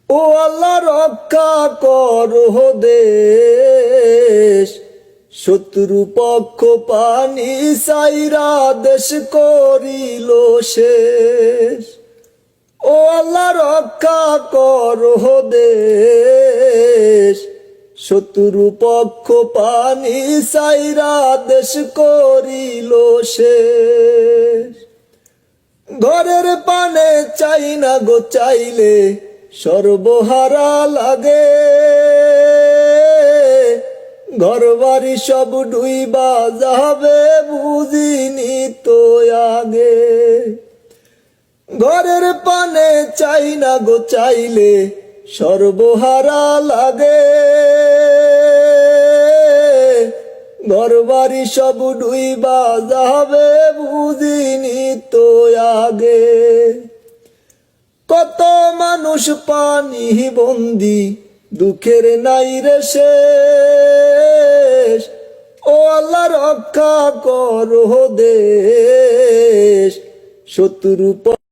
ও আল্লাহ রক্ষা করো দেশ, শত্রু পক্ষ পানি সাইরা দেশ করিল শেষ। ও আল্লাহ রক্ষা করো দেশ, শত্রু পক্ষ পানি সাইরা দেশ করিল শেষ। ঘরের পানে চাই না গো চাইলে সর্বহারা লাগে, ঘর বাড়ি সব ডুইবা যাবে বুঝিনি তো আগে। ঘরের পানে চাই না গো চাইলে সর্বহারা লাগে, ঘর বাড়ি সব ডুইবা যাবে বুঝিনি তো আগে। কত মানুষ পানি বন্দি দুঃখের নাই রে শেষ। ও আল্লাহ রক্ষা করো দেশ, শত্রু